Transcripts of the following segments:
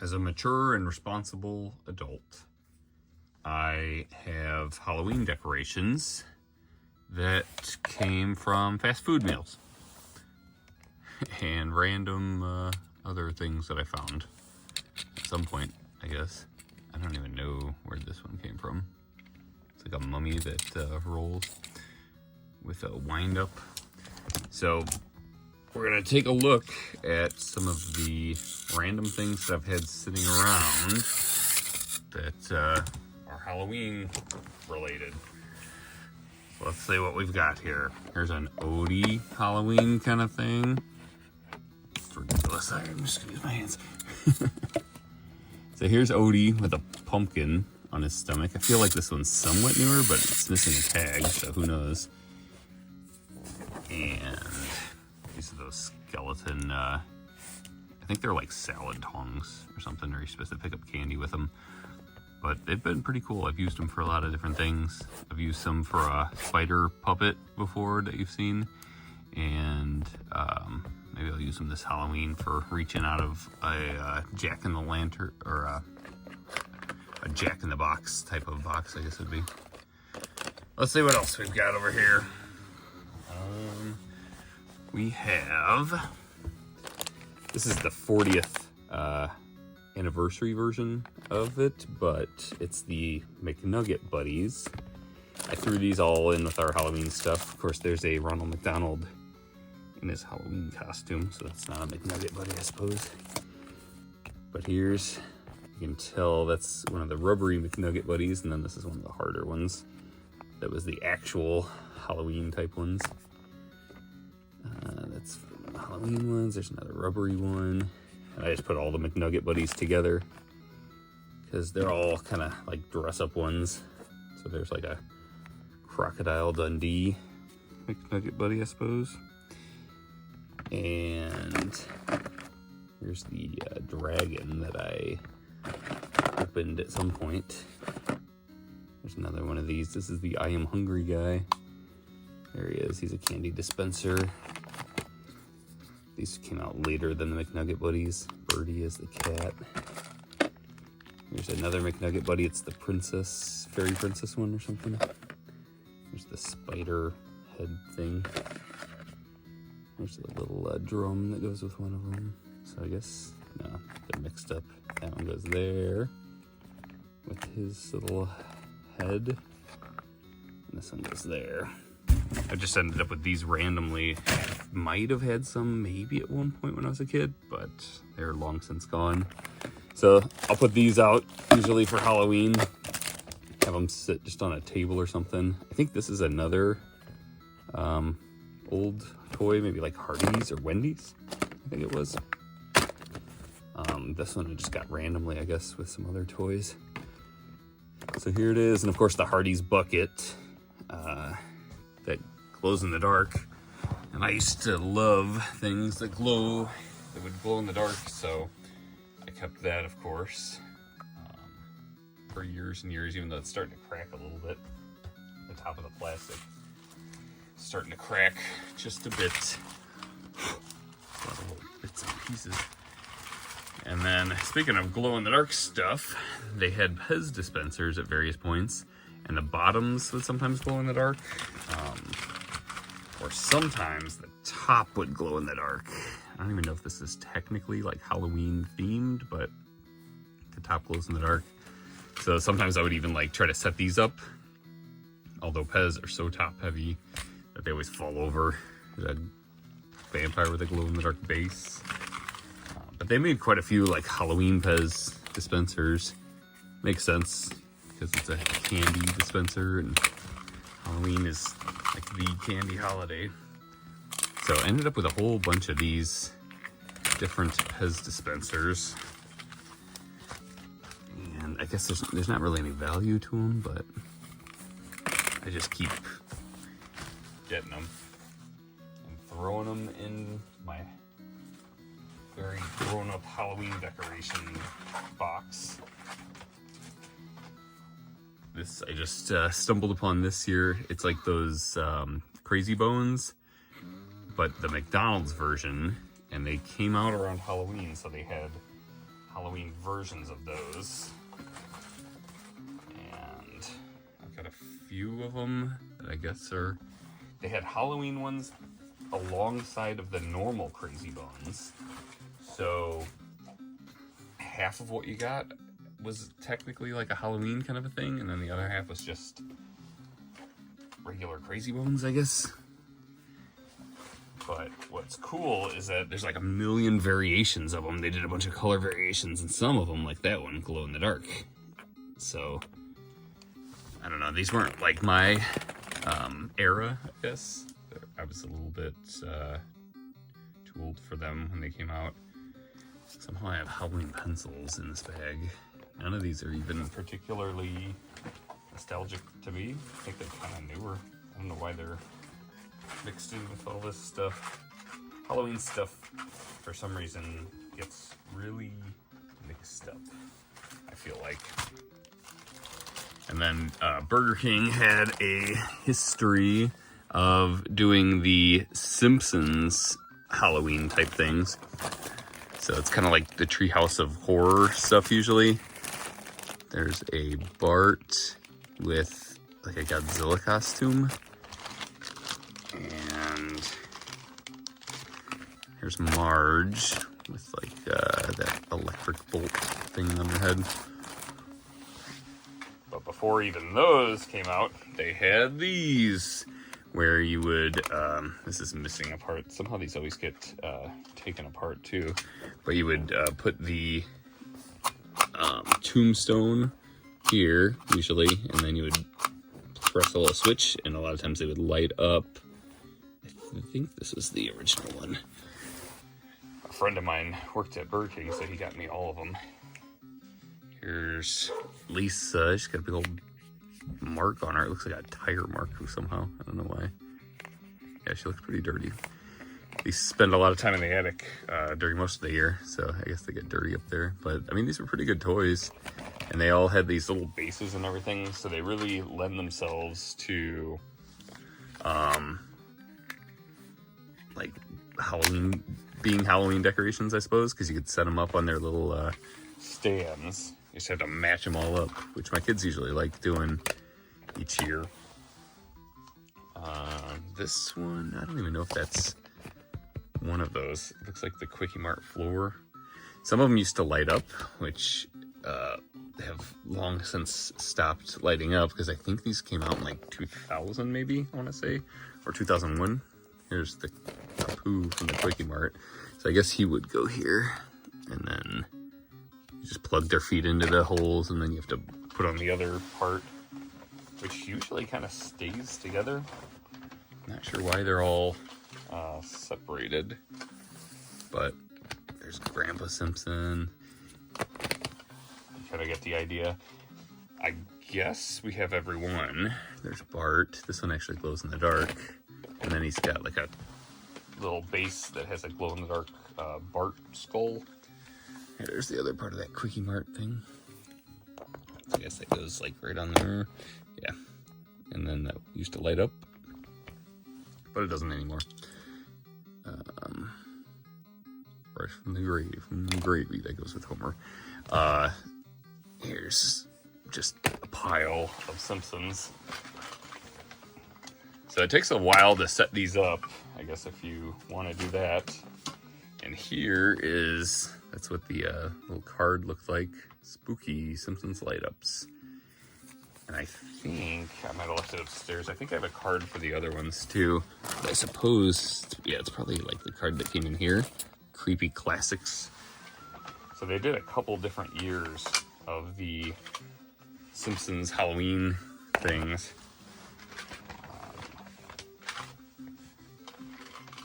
as a mature and responsible adult, I have Halloween decorations that came from fast food meals and random other things that I found at some point, I guess. I don't even know where this one came from. It's like a mummy that rolls with a wind-up. So we're gonna take a look at some of the random things that I've had sitting around that are Halloween related. So let's see what we've got here. Here's an Odie Halloween kind of thing. It's ridiculous. I'm just gonna use my hands. So here's Odie with a pumpkin on his stomach. I feel like this one's somewhat newer, but it's missing a tag, so who knows. And these are those skeleton, I think they're like salad tongs or something, or you're supposed to pick up candy with them. But they've been pretty cool. I've used them for a lot of different things. I've used some for a spider puppet before that you've seen. And maybe I'll use them this Halloween for reaching out of a jack-in-the-lantern, or a jack-in-the-box type of box, I guess it'd be. Let's see what else we've got over here. We have, this is the 40th anniversary version of it, but it's the McNugget Buddies. I threw these all in with our Halloween stuff. Of course, there's a Ronald McDonald in his Halloween costume, so that's not a McNugget Buddy, I suppose. But here's, you can tell that's one of the rubbery McNugget Buddies, and then this is one of the harder ones. That was the actual Halloween type ones. That's from the Halloween ones. There's another rubbery one. And I just put all the McNugget Buddies together because they're all kind of like dress-up ones. So there's like a Crocodile Dundee McNugget Buddy, I suppose. And here's the dragon that I opened at some point. There's another one of these. This is the I Am Hungry guy. There he is. He's a candy dispenser. These came out later than the McNugget Buddies. Birdie is the cat. Here's another McNugget Buddy. It's the princess, fairy princess one or something. There's the spider head thing. There's a little drum that goes with one of them. So I guess, no, they're mixed up. That one goes there with his little head. And this one goes there. I just ended up with these randomly. Might have had some maybe at one point when I was a kid, but they're long since gone. So I'll put these out usually for Halloween. Have them sit just on a table or something. I think this is another old toy, maybe like Hardee's or Wendy's, I think it was. This one I just got randomly, I guess, with some other toys. So here it is, and of course the Hardee's bucket that glows in the dark. And I used to love things that would glow in the dark, so I kept that, of course, for years and years, even though it's starting to crack a little bit. The top of the plastic is starting to crack just a bit. A lot of little bits and pieces. And then, speaking of glow-in-the-dark stuff, they had Pez dispensers at various points, and the bottoms would sometimes glow in the dark. Or sometimes the top would glow in the dark. I don't even know if this is technically like Halloween themed, but the top glows in the dark. So sometimes I would even like try to set these up. Although Pez are so top heavy that they always fall over. There's a vampire with a glow in the dark base. But they made quite a few like Halloween Pez dispensers. Makes sense because it's a candy dispenser and Halloween is like the candy holiday. So I ended up with a whole bunch of these different Pez dispensers. And I guess there's not really any value to them, but I just keep getting them and throwing them in my very grown-up Halloween decoration box. This I just stumbled upon this year. It's like those Crazy Bones, but the McDonald's version, and they came out around Halloween, so they had Halloween versions of those. And I've got a few of them that I guess are... They had Halloween ones alongside of the normal Crazy Bones. So half of what you got was technically like a Halloween kind of a thing, and then the other half was just regular Crazy Bones, I guess. But what's cool is that there's like a million variations of them. They did a bunch of color variations, and some of them, like that one, glow in the dark. So, I don't know. These weren't like my era, I guess. I was a little bit too old for them when they came out. Somehow I have Halloween pencils in this bag. None of these are even particularly nostalgic to me. I think they're kind of newer. I don't know why they're mixed in with all this stuff. Halloween stuff, for some reason, gets really mixed up, I feel like. And then Burger King had a history of doing the Simpsons Halloween type things. So it's kind of like the Treehouse of Horror stuff usually. There's a Bart with like a Godzilla costume. And here's Marge with like that electric bolt thing on her head. But before even those came out, they had these where you would, this is missing a part. Somehow these always get taken apart too. But you would put the tombstone here, usually, and then you would press a little switch, and a lot of times they would light up. I think this was the original one. A friend of mine worked at Burger King, so he got me all of them. Here's Lisa. She's got a big old mark on her. It looks like a tire mark somehow. I don't know why. Yeah, she looks pretty dirty. They spend a lot of time in the attic during most of the year, so I guess they get dirty up there. But, I mean, these were pretty good toys. And they all had these little bases and everything, so they really lend themselves to, like, Halloween decorations, I suppose, because you could set them up on their little stands. You just have to match them all up, which my kids usually like doing each year. This one, I don't even know if that's one of those. It looks like the Quickie Mart floor. Some of them used to light up, which have long since stopped lighting up, because I think these came out in like 2000 maybe, I want to say, or 2001. Here's the Apu from the Quickie Mart. So I guess he would go here, and then you just plug their feet into the holes, and then you have to put on the other part, which usually kind of stays together. Not sure why they're all separated, but there's Grandpa Simpson. You kind of get the idea. I guess we have every one. There's Bart. This one actually glows in the dark. And then he's got like a little base that has a glow-in-the-dark Bart skull. And there's the other part of that Quickie Mart thing. So I guess that goes like right on there. Yeah. And then that used to light up. But it doesn't anymore. Fresh from the gravy that goes with Homer. Here's just a pile of Simpsons. So it takes a while to set these up, I guess, if you want to do that. And here is, that's what the little card looked like. Spooky Simpsons light ups. And I think I might have left it upstairs. I think I have a card for the other ones too. But I suppose, yeah, it's probably like the card that came in here. Creepy Classics. So they did a couple different years of the Simpsons Halloween things.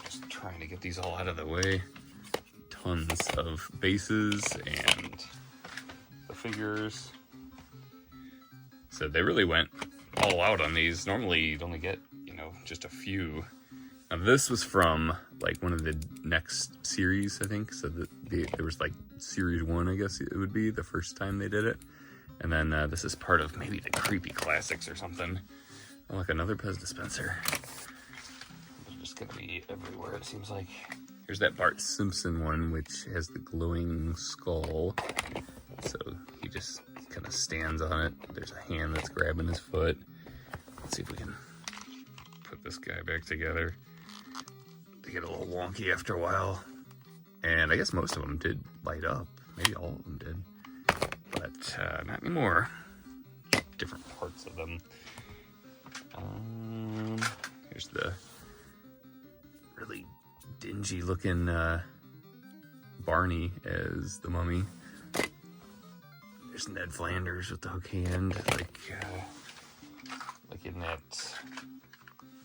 Just trying to get these all out of the way. Tons of bases and the figures. So they really went all out on these. Normally you'd only get, just a few. Now this was from like one of the next series, I think. So there was like series 1, I guess it would be, the first time they did it. And then this is part of maybe the Creepy Classics or something. Oh, look, another Pez dispenser. They're just gonna be everywhere, it seems like. Here's that Bart Simpson one, which has the glowing skull. So he just kind of stands on it. There's a hand that's grabbing his foot. Let's see if we can put this guy back together. They get a little wonky after a while. And I guess most of them did light up. Maybe all of them did. But not anymore. Different parts of them. Here's the really dingy looking Barney as the mummy. There's Ned Flanders with the hook hand, like in that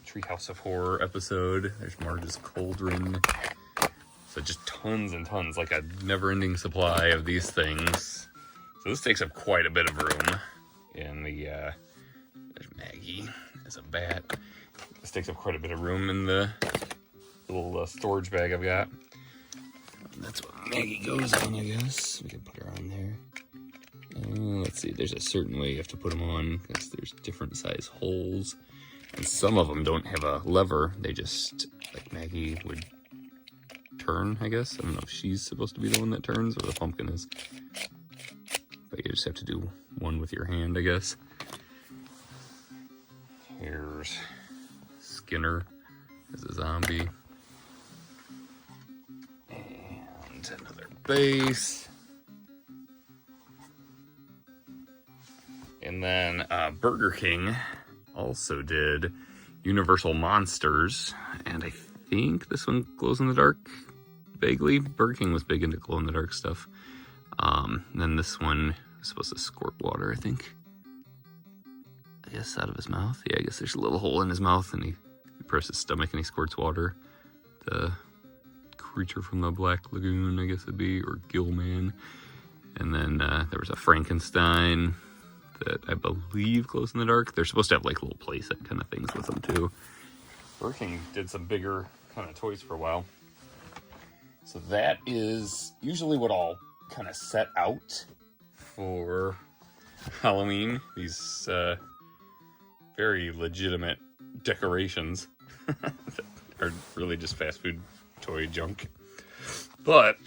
Treehouse of Horror episode. There's Marge's cauldron. So just tons and tons, like a never-ending supply of these things. So this takes up quite a bit of room in the, there's Maggie as a bat. This takes up quite a bit of room in the little storage bag I've got. And that's what Maggie goes on, I guess. We can put her on there. Let's see, there's a certain way you have to put them on because there's different size holes. And some of them don't have a lever. They just, like Maggie would turn, I guess. I don't know if she's supposed to be the one that turns or the pumpkin is. But you just have to do one with your hand, I guess. Here's Skinner as a zombie. And another base. And then Burger King also did Universal Monsters. And I think this one glows in the dark vaguely. Burger King was big into glow in the dark stuff. And then this one is supposed to squirt water, I think. I guess out of his mouth. Yeah, I guess there's a little hole in his mouth and he presses his stomach and he squirts water. The creature from the Black Lagoon, I guess it'd be, or Gillman. And then there was a Frankenstein that I believe glows in the dark. They're supposed to have like little playset kind of things with them too. Burger King did some bigger kind of toys for a while. So that is usually what I'll kind of set out for Halloween. These very legitimate decorations that are really just fast food toy junk. But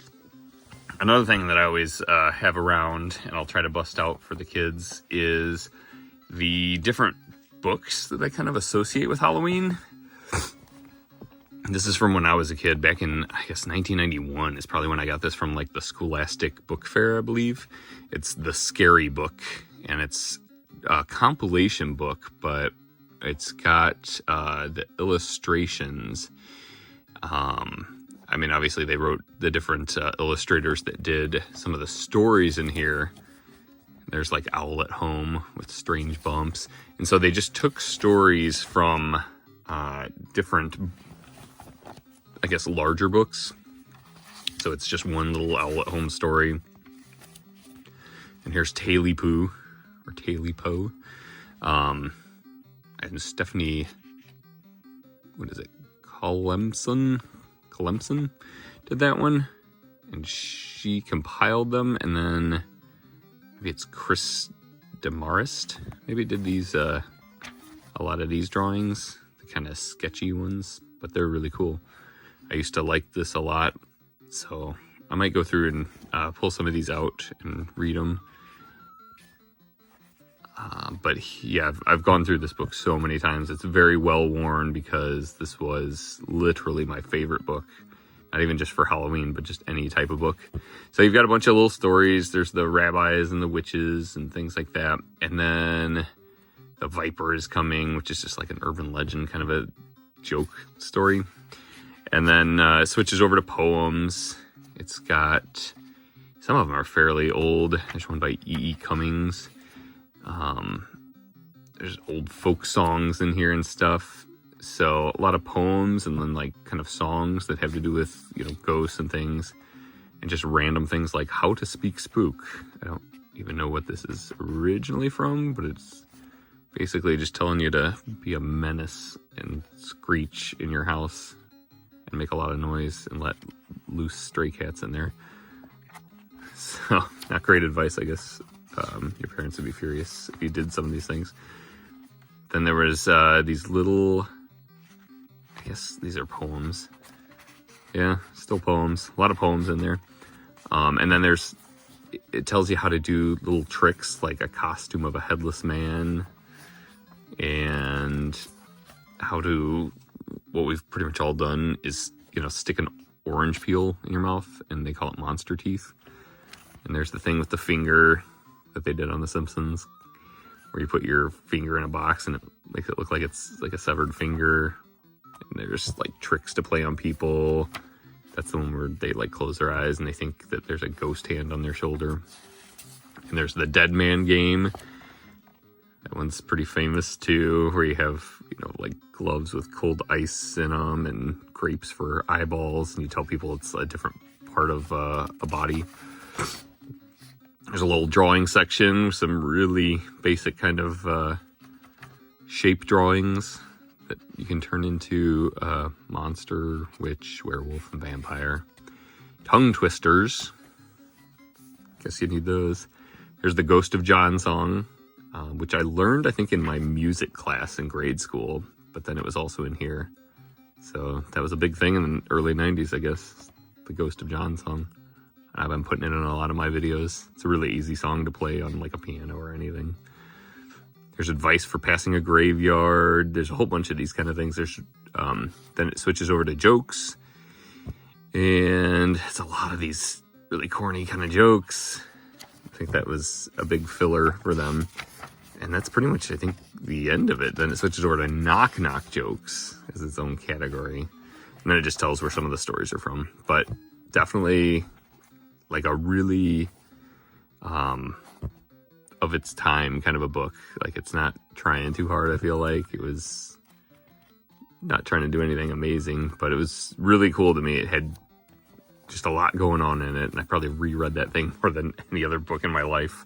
another thing that I always have around and I'll try to bust out for the kids is the different books that I kind of associate with Halloween. This is from when I was a kid, back in, I guess, 1991 is probably when I got this from, like, the Scholastic Book Fair, I believe. It's the Scary Book, and it's a compilation book, but it's got the illustrations. I mean, obviously, they wrote the different illustrators that did some of the stories in here. There's, like, Owl at Home with Strange Bumps. And so they just took stories from different, I guess, larger books. So it's just one little Owl at Home story. And here's Taily Poo, or Taily Poe. And Stephanie, what is it? Colemson did that one. And she compiled them. And then maybe it's Chris Demarest. Maybe did these, a lot of these drawings. The kind of sketchy ones. But they're really cool. I used to like this a lot, so I might go through and pull some of these out and read them. But yeah, I've gone through this book so many times. It's very well worn because this was literally my favorite book. Not even just for Halloween, but just any type of book. So you've got a bunch of little stories. There's the rabbis and the witches and things like that. And then the Viper is coming, which is just like an urban legend, kind of a joke story. And then it switches over to poems. It's got, some of them are fairly old. There's one by E.E. Cummings. There's old folk songs in here and stuff. So a lot of poems and then like kind of songs that have to do with, you know, ghosts and things. And just random things like How to Speak Spook. I don't even know what this is originally from, but it's basically just telling you to be a menace and screech in your house and make a lot of noise and let loose stray cats in there. So, not great advice, I guess. Your parents would be furious if you did some of these things. Then there was these little, I guess these are poems. Yeah, still poems. A lot of poems in there. And then it tells you how to do little tricks, like a costume of a headless man, and what we've pretty much all done is, stick an orange peel in your mouth, and they call it monster teeth. And there's the thing with the finger that they did on The Simpsons, where you put your finger in a box and it makes it look like it's like a severed finger. And there's like tricks to play on people. That's the one where they like close their eyes and they think that there's a ghost hand on their shoulder. And there's the dead man game. That one's pretty famous too, where you have, like gloves with cold ice in them and grapes for eyeballs, and you tell people it's a different part of a body. There's a little drawing section, some really basic kind of shape drawings that you can turn into monster, witch, werewolf, and vampire. Tongue twisters. Guess you need those. Here's the Ghost of John song, which I learned, I think, in my music class in grade school, but then it was also in here. So that was a big thing in the early 90s, I guess, the Ghost of John song. I've been putting it in a lot of my videos. It's a really easy song to play on like a piano or anything. There's advice for passing a graveyard. There's a whole bunch of these kind of things. There's then it switches over to jokes, and it's a lot of these really corny kind of jokes. I think that was a big filler for them, and that's pretty much, I think, the end of it. Then it switches over to knock jokes as its own category, and then it just tells where some of the stories are from. But definitely like a really of its time kind of a book. Like, it's not trying too hard. I feel like it was not trying to do anything amazing, but it was really cool to me. It had just a lot going on in it, and I probably reread that thing more than any other book in my life.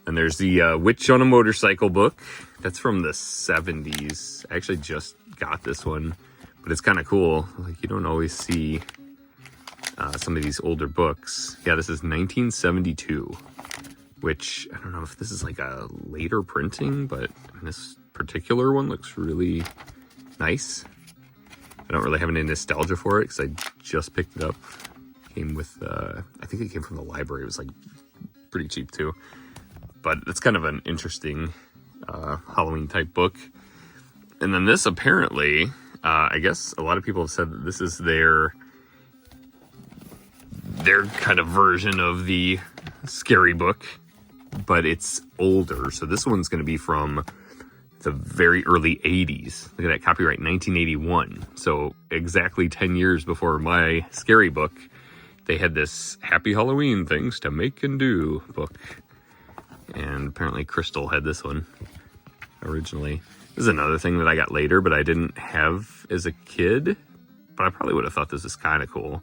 And there's the Witch on a Motorcycle book. That's from the 70s. I actually just got this one, but it's kind of cool. Like, you don't always see some of these older books. Yeah, this is 1972, which I don't know if this is like a later printing, but this particular one looks really nice. I don't really have any nostalgia for it because I just picked it up. Came with, I think it came from the library. It was like pretty cheap too. But it's kind of an interesting Halloween type book. And then this apparently, I guess a lot of people have said that this is their kind of version of the scary book, but it's older. So this one's going to be from the very early 80s. Look at that, copyright 1981. So exactly 10 years before my scary book, they had this Happy Halloween Things to Make and Do book. And apparently Crystal had this one originally. This is another thing that I got later, but I didn't have as a kid. But I probably would have thought this was kind of cool.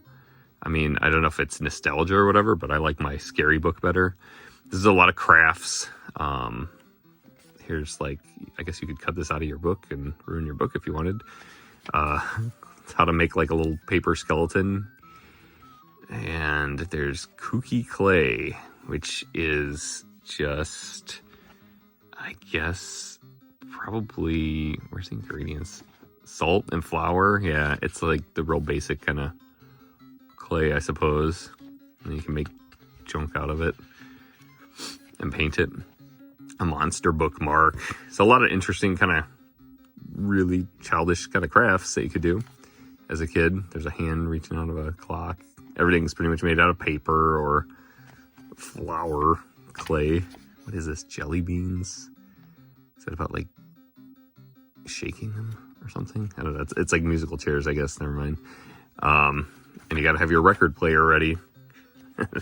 I mean, I don't know if it's nostalgia or whatever, but I like my scary book better. This is a lot of crafts. Here's like, I guess you could cut this out of your book and ruin your book if you wanted. It's how to make like a little paper skeleton. And there's kooky clay, which is just, I guess, probably, where's the ingredients? Salt and flour. Yeah, it's like the real basic kind of clay, I suppose. And you can make junk out of it and paint it. A monster bookmark. It's a lot of interesting kind of really childish kind of crafts that you could do as a kid. There's a hand reaching out of a clock. Everything's pretty much made out of paper or flour, clay. What is this? Jelly beans? Is that about like shaking them or something? I don't know. It's like musical chairs, I guess. Never mind. And you got to have your record player ready.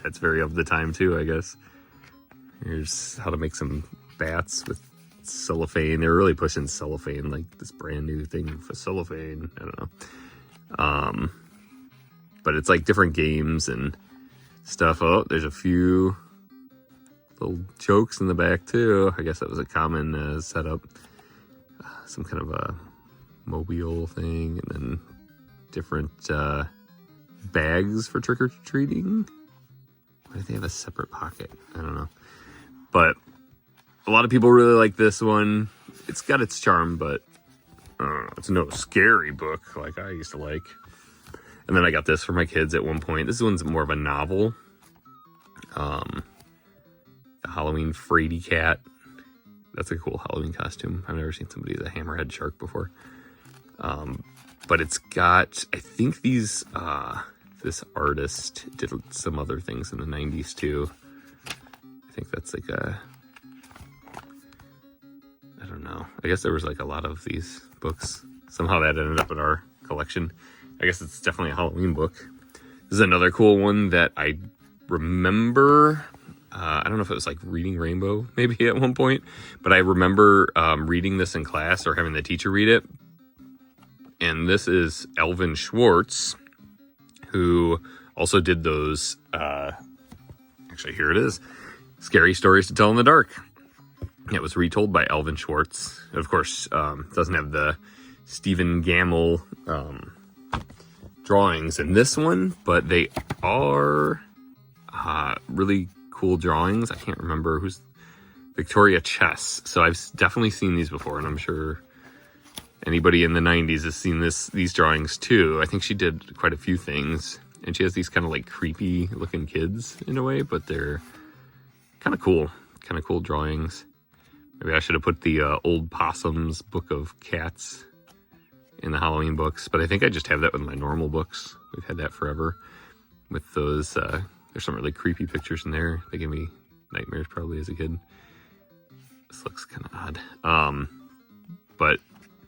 That's very of the time too, I guess. Here's how to make some bats with cellophane. They're really pushing cellophane, like this brand new thing for cellophane. I don't know. But it's like different games and stuff. Oh, there's a few little jokes in the back too. I guess that was a common setup. Some kind of a mobile thing, and then different bags for trick-or-treating. Why do they have a separate pocket? I don't know. But a lot of people really like this one. It's got its charm, but it's no scary book like I used to like. And then I got this for my kids at one point. This one's more of a novel. The Halloween Fraidy-Cat. That's a cool Halloween costume. I've never seen somebody as a hammerhead shark before. But it's got, I think these, this artist did some other things in the 90s too. I think that's like I don't know. I guess there was like a lot of these books. Somehow that ended up in our collection. I guess it's definitely a Halloween book. This is another cool one that I remember. I don't know if it was like Reading Rainbow maybe at one point, but I remember reading this in class or having the teacher read it. And this is Alvin Schwartz, who also did those, actually here it is, Scary Stories to Tell in the Dark. It was retold by Alvin Schwartz. Of course, doesn't have the Stephen Gamble drawings in this one, but they are really cool drawings. I can't remember who's Victoria Chess. So I've definitely seen these before, and I'm sure anybody in the 90s has seen these drawings too. I think she did quite a few things, and she has these kind of like creepy looking kids in a way, but they're kind of cool drawings. Maybe I should have put the Old Possum's Book of Cats in the Halloween books, but I think I just have that with my normal books. We've had that forever. With those, there's some really creepy pictures in there. They give me nightmares probably as a kid. This looks kind of odd. But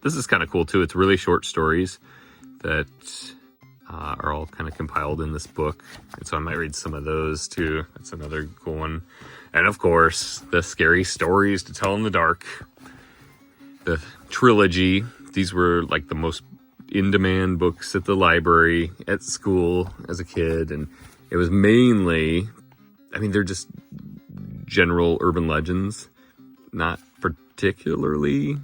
this is kind of cool too. It's really short stories that are all kind of compiled in this book. And so I might read some of those too. That's another cool one. And of course, the Scary Stories to Tell in the Dark. The trilogy. These were like the most in-demand books at the library, at school as a kid. And it was mainly, I mean, they're just general urban legends. Not particularly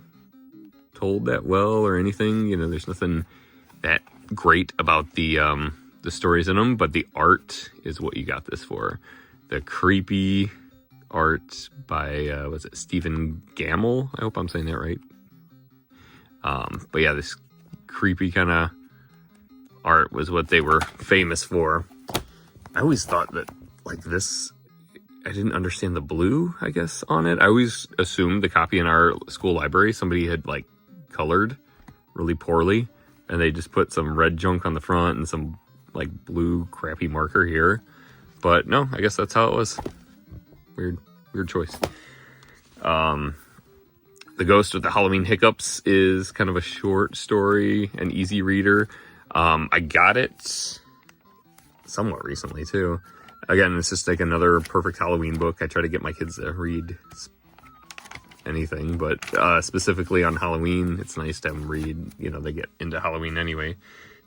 told that well or anything. You know, there's nothing that great about the stories in them, but the art is what you got this for. The creepy art by was it Stephen Gamble? I hope I'm saying that right. But yeah, this creepy kind of art was what they were famous for. I always thought that like this, I didn't understand the blue, I guess, on it. I always assumed the copy in our school library somebody had like colored really poorly, and they just put some red junk on the front and some like blue crappy marker here. But no, I guess that's how it was. Weird choice. The Ghost with the Halloween Hiccups is kind of a short story, an easy reader. I got it somewhat recently too. Again, it's just like another perfect Halloween book. I try to get my kids to read anything, but specifically on Halloween, it's nice to have them read. You know, they get into Halloween anyway,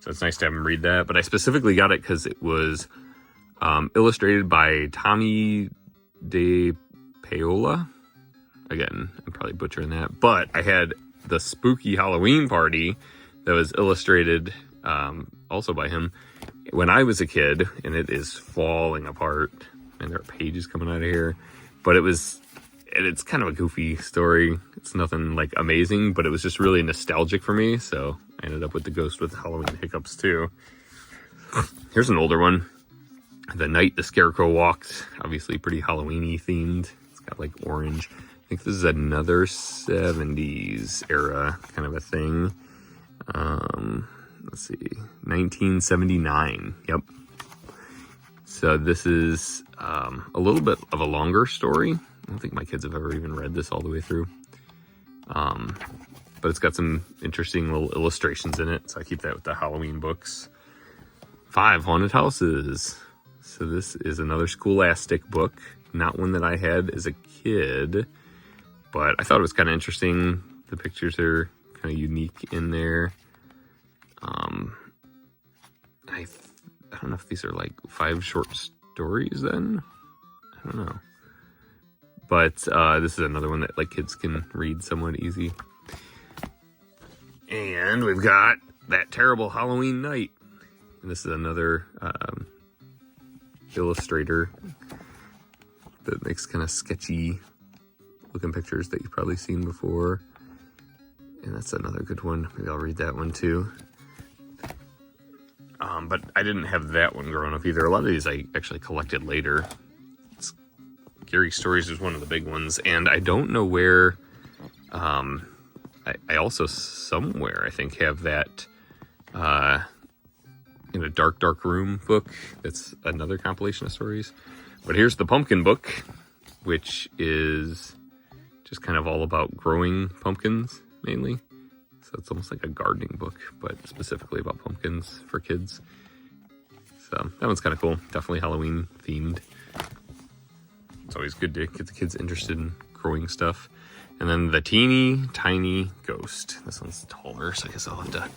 so it's nice to have them read that. But I specifically got it because it was illustrated by Tommy De Paola. Again, I'm probably butchering that, but I had the Spooky Halloween Party that was illustrated also by him when I was a kid, and it is falling apart, and there are pages coming out of here. But it's kind of a goofy story. It's nothing like amazing, but it was just really nostalgic for me, so I ended up with The Ghost with Halloween Hiccups too. Here's an older one. The Night the Scarecrow Walked, obviously pretty Halloween-y themed. It's got like orange. I think this is another 70s era kind of a thing. Let's see, 1979. Yep. So this is a little bit of a longer story. I don't think my kids have ever even read this all the way through. But it's got some interesting little illustrations in it. So I keep that with the Halloween books. 5 Haunted Houses. So this is another Scholastic book. Not one that I had as a kid, but I thought it was kind of interesting. The pictures are kind of unique in there. I don't know if these are like 5 short stories then. I don't know. But this is another one that like kids can read somewhat easy. And we've got That Terrible Halloween Night. And this is another illustrator that makes kind of sketchy looking pictures that you've probably seen before. And that's another good one. Maybe I'll read that one too. But I didn't have that one growing up either. A lot of these I actually collected later. Scary Stories was one of the big ones, and I don't know where. I also somewhere I think have that in a dark room book. That's another compilation of stories. But here's the pumpkin book, which is just kind of all about growing pumpkins mainly. So it's almost like a gardening book, but specifically about pumpkins for kids. So that one's kind of cool. Definitely Halloween themed. It's always good to get the kids interested in growing stuff. And then the Teeny Tiny Ghost. This one's taller, so I guess I'll have to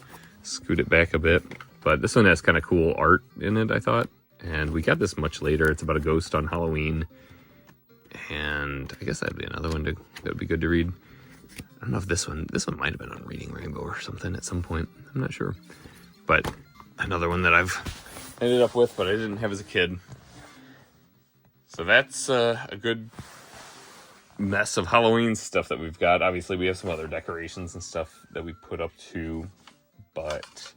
scoot it back a bit. But this one has kind of cool art in it, I thought. And we got this much later. It's about a ghost on Halloween. And I guess that'd be another one that would be good to read. I don't know if this one might have been on Reading Rainbow or something at some point. I'm not sure. But another one that I've ended up with, but I didn't have as a kid. So that's a good mess of Halloween stuff that we've got. Obviously, we have some other decorations and stuff that we put up too, but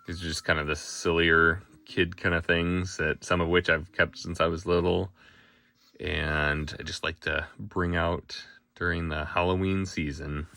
these are just kind of the sillier kid kind of things, that some of which I've kept since I was little, and I just like to bring out during the Halloween season.